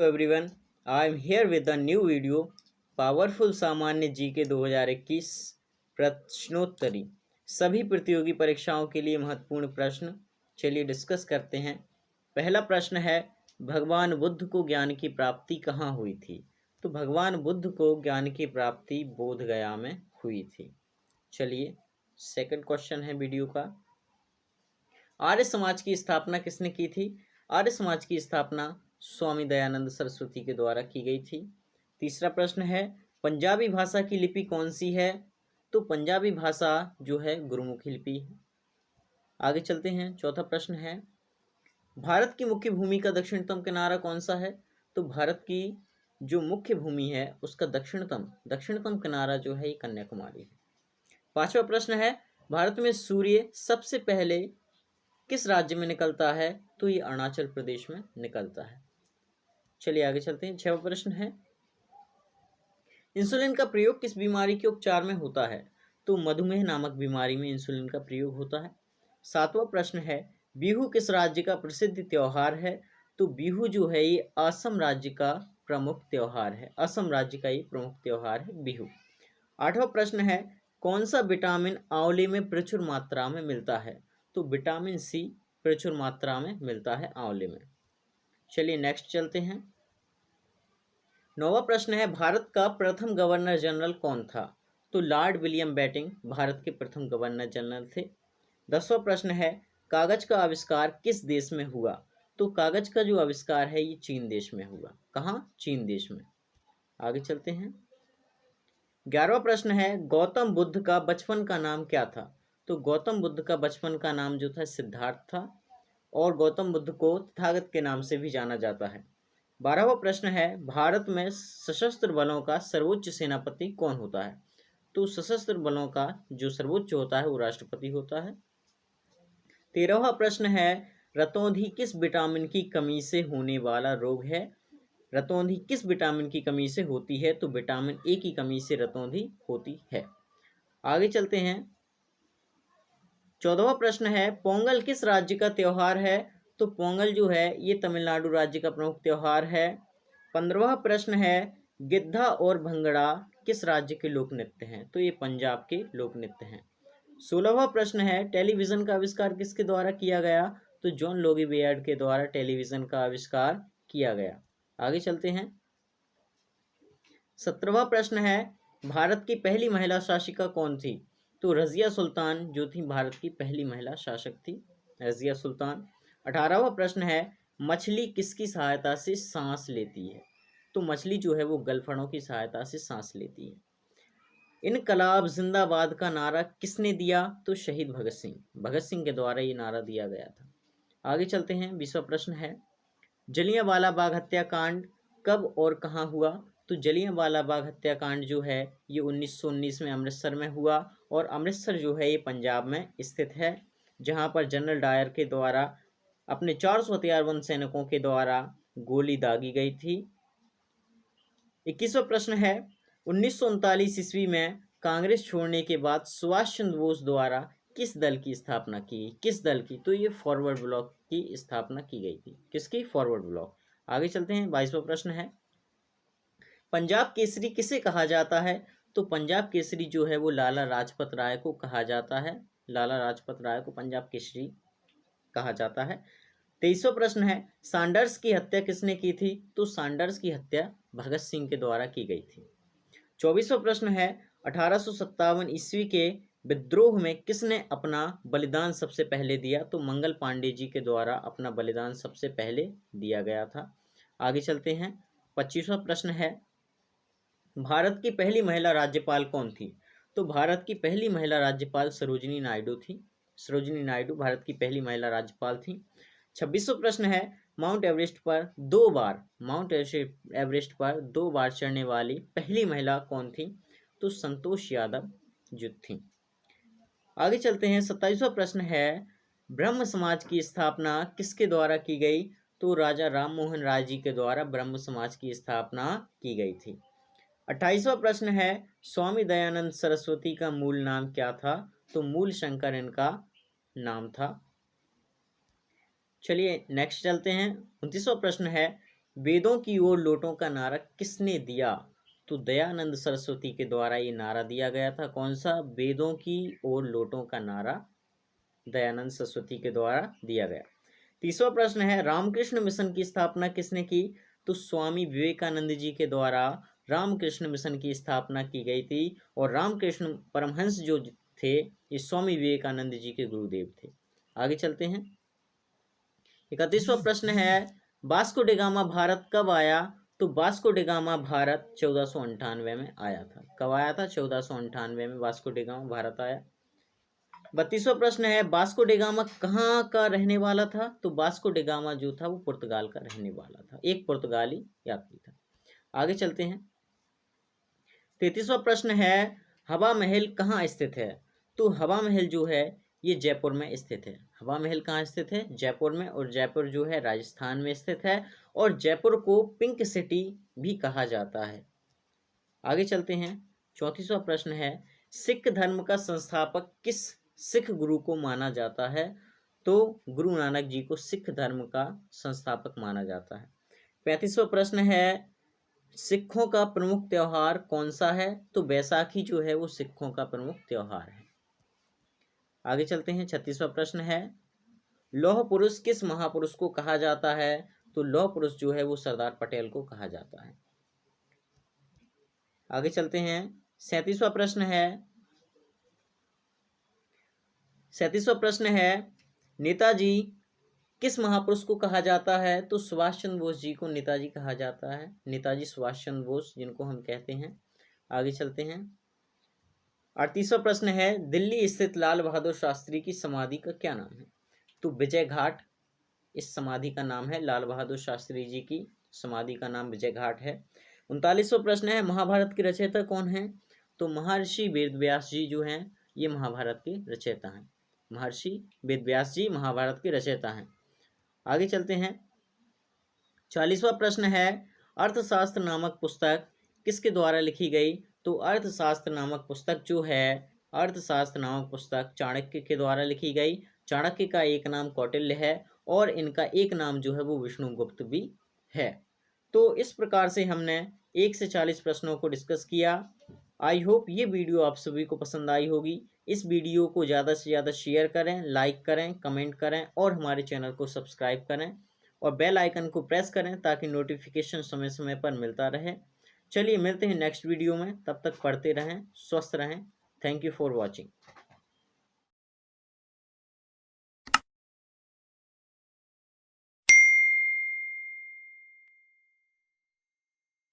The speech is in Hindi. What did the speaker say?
Everyone, I am here with the new video powerful सामान्य जीके 2021 प्रश्नोत्तरी। सभी प्रतियोगी परीक्षाओं के लिए महत्वपूर्ण प्रश्न। चलिए डिस्कस करते हैं। पहला प्रश्न है, भगवान बुद्ध को ज्ञान की प्राप्ति कहाँ हुई थी? तो भगवान बुद्ध को ज्ञान की प्राप्ति बोध गया में हुई थी। चलिए सेकंड क्वेश्चन है वीडियो का, आर्य समाज की स्थापना किसने की थी? आर्य समाज की स्थापना स्वामी दयानंद सरस्वती के द्वारा की गई थी। तीसरा प्रश्न है, पंजाबी भाषा की लिपि कौन सी है? तो पंजाबी भाषा जो है गुरुमुखी लिपि है। आगे चलते हैं। चौथा प्रश्न है, भारत की मुख्य भूमि का दक्षिणतम किनारा कौन सा है? तो भारत की जो मुख्य भूमि है उसका दक्षिणतम किनारा जो है ये कन्याकुमारी है। पांचवा प्रश्न है, भारत में सूर्य सबसे पहले किस राज्य में निकलता है? तो ये अरुणाचल प्रदेश में निकलता है। चलिए आगे चलते हैं। छठवां प्रश्न है, इंसुलिन का प्रयोग किस बीमारी के उपचार में होता है? तो मधुमेह नामक बीमारी में इंसुलिन का प्रयोग होता है। सातवां प्रश्न है, बिहू किस राज्य का प्रसिद्ध त्योहार है? तो बिहू जो है ये असम राज्य का प्रमुख त्योहार है। असम राज्य का ये प्रमुख त्योहार है बिहू। आठवां प्रश्न है, कौन सा विटामिन आंवले में प्रचुर मात्रा में मिलता है? तो विटामिन सी प्रचुर मात्रा में मिलता है आंवले में। चलिए नेक्स्ट चलते हैं। नौवां प्रश्न है, भारत का प्रथम गवर्नर जनरल कौन था? तो लॉर्ड विलियम बेंटिंक भारत के प्रथम गवर्नर जनरल थे। 10वां प्रश्न है, कागज का आविष्कार किस देश में हुआ? तो कागज का जो आविष्कार है ये चीन देश में हुआ। कहाँ? चीन देश में। आगे चलते हैं। 11वां प्रश्न है, गौतम बुद्ध का बचपन का नाम क्या था? तो गौतम बुद्ध का बचपन का नाम जो था सिद्धार्थ था, और गौतम बुद्ध को तथागत के नाम से भी जाना जाता है। 12वां प्रश्न है, भारत में सशस्त्र बलों का सर्वोच्च सेनापति कौन होता है? तो सशस्त्र बलों का जो सर्वोच्च होता है वो राष्ट्रपति होता है। 13वां प्रश्न है, रतौंधी किस विटामिन की कमी से होने वाला रोग है? रतौंधी किस विटामिन की कमी से होती है? तो विटामिन ए की कमी से रतौंधी होती है। आगे चलते हैं। 14वां प्रश्न है, पोंगल किस राज्य का त्योहार है? तो पोंगल जो है ये तमिलनाडु राज्य का प्रमुख त्योहार है। 15वां प्रश्न है, गिद्धा और भंगड़ा किस राज्य के लोक नृत्य हैं? तो ये पंजाब के लोक नृत्य हैं। 16वां प्रश्न है, टेलीविजन का आविष्कार किसके द्वारा किया गया? तो जॉन लोगी बेयर्ड के द्वारा टेलीविजन का आविष्कार किया गया। आगे चलते हैं। 17वां प्रश्न है, भारत की पहली महिला शासिका कौन थी? तो रजिया सुल्तान जो थी भारत की पहली महिला शासक थी, रजिया सुल्तान। 18वां प्रश्न है, मछली किसकी सहायता से सांस लेती है? तो मछली जो है वो गलफड़ों की सहायता से सांस लेती है। इनकलाब जिंदाबाद का नारा किसने दिया? तो शहीद भगत सिंह के द्वारा ये नारा दिया गया था। आगे चलते हैं। 20वां प्रश्न है, जलियांवाला बाग हत्याकांड कब और कहाँ हुआ? तो जलियांवाला बाग हत्याकांड जो है ये 1919 में अमृतसर में हुआ, और अमृतसर जो है ये पंजाब में स्थित है, जहाँ पर जनरल डायर के द्वारा अपने 400 हथियारबंद सैनिकों के द्वारा गोली दागी गई थी। 21वां प्रश्न है, 1939 ईस्वी में कांग्रेस छोड़ने के बाद सुभाष चंद्र बोस द्वारा किस दल की स्थापना की? किस दल की? तो ये फॉरवर्ड ब्लॉक की स्थापना की गई थी। किसकी? Forward block. आगे चलते हैं। 22वां प्रश्न है, पंजाब केसरी किसे कहा जाता है? तो पंजाब केसरी जो है वो लाला लाजपत राय को कहा जाता है। लाला लाजपत राय को पंजाब केसरी कहा जाता है। 23वां प्रश्न है, सैंडर्स की हत्या किसने की थी? तो सैंडर्स की हत्या भगत सिंह के द्वारा की गई थी। 24वां प्रश्न है, 1857 ईस्वी के विद्रोह में किसने अपना बलिदान सबसे पहले दिया? तो मंगल पांडे जी के द्वारा अपना बलिदान सबसे पहले दिया गया था। आगे चलते हैं। 25वां प्रश्न है, भारत की पहली महिला राज्यपाल कौन थी? तो भारत की पहली महिला राज्यपाल सरोजिनी नायडू थी। सरोजिनी नायडू भारत की पहली महिला राज्यपाल थी। 26वां प्रश्न है, माउंट एवरेस्ट पर दो बार चढ़ने वाली पहली महिला कौन थी? तो संतोष यादव जो थी। आगे चलते हैं। 27वां प्रश्न है, ब्रह्म समाज की स्थापना किसके द्वारा की गई? तो राजा राम मोहन राय जी के द्वारा ब्रह्म समाज की स्थापना की गई थी। 28वां प्रश्न है, स्वामी दयानंद सरस्वती का मूल नाम क्या था? तो मूल शंकर इनका नाम था। चलिए नेक्स्ट चलते हैं। 29वां प्रश्न है, वेदों की ओर लौटों का नारा किसने दिया? तो दयानंद सरस्वती के द्वारा ये नारा दिया गया था। कौन सा? वेदों की ओर लौटों का नारा दयानंद सरस्वती के द्वारा दिया गया। तीसरा प्रश्न है, रामकृष्ण मिशन की स्थापना किसने की? तो स्वामी विवेकानंद जी के द्वारा रामकृष्ण मिशन की स्थापना की गई थी। और रामकृष्ण परमहंस जो थे ये स्वामी विवेकानंद जी के गुरुदेव थे। आगे चलते हैं। 31वां प्रश्न है, वास्को डी गामा भारत कब आया? तो वास्को डी गामा भारत 1498 में आया था। कब आया था? 1498 में वास्को डी गामा भारत आया। 32वां प्रश्न है, वास्को डी गामा कहाँ का रहने वाला था? तो वास्को डी गामा जो था वो पुर्तगाल का रहने वाला था, एक पुर्तगाली यात्री था। आगे चलते हैं। 33वां प्रश्न है, हवा महल कहाँ स्थित है? तो हवा महल जो है ये जयपुर में स्थित है। हवा महल कहाँ स्थित है? जयपुर में। और जयपुर जो है राजस्थान में स्थित है। और जयपुर को पिंक सिटी भी कहा जाता है। आगे चलते हैं। 34वां प्रश्न है, सिख धर्म का संस्थापक किस सिख गुरु को माना जाता है? तो गुरु नानक जी को सिख धर्म का संस्थापक माना जाता है। 35वां प्रश्न है, सिखों का प्रमुख त्योहार कौन सा है? तो बैसाखी जो है वो सिखों का प्रमुख त्योहार है। आगे चलते हैं। 36वां प्रश्न है, लौह पुरुष किस महापुरुष को कहा जाता है? तो लौह पुरुष जो है वो सरदार पटेल को कहा जाता है। आगे चलते हैं। 37वां प्रश्न है, 37वां प्रश्न है, नेताजी किस महापुरुष को कहा जाता है? तो सुभाष चंद्र बोस जी को नेताजी कहा जाता है। नेताजी सुभाष चंद्र बोस जिनको हम कहते हैं। आगे चलते हैं। 38वां प्रश्न है, दिल्ली स्थित लाल बहादुर शास्त्री की समाधि का क्या नाम है? तो विजय घाट इस समाधि का नाम है। लाल बहादुर शास्त्री जी की समाधि का नाम विजय घाट है। 39वां प्रश्न है, महाभारत के रचयिता कौन है? तो महर्षि वेदव्यास जी जो हैं ये महाभारत के रचयिता हैं। महर्षि वेदव्यास जी महाभारत के रचयिता हैं। आगे चलते हैं। 40वां प्रश्न है, अर्थशास्त्र नामक पुस्तक किसके द्वारा लिखी गई? तो अर्थशास्त्र नामक पुस्तक जो है, अर्थशास्त्र नामक पुस्तक चाणक्य के द्वारा लिखी गई। चाणक्य का एक नाम कौटिल्य है और इनका एक नाम जो है वो विष्णुगुप्त भी है। तो इस प्रकार से हमने 1 से 40 प्रश्नों को डिस्कस किया। आई होप ये वीडियो आप सभी को पसंद आई होगी। इस वीडियो को ज़्यादा से ज़्यादा शेयर करें, लाइक करें, कमेंट करें और हमारे चैनल को सब्सक्राइब करें और बेल आइकन को प्रेस करें ताकि नोटिफिकेशन समय समय पर मिलता रहे। चलिए मिलते हैं नेक्स्ट वीडियो में, तब तक पढ़ते रहें, स्वस्थ रहें। Thank you for watching.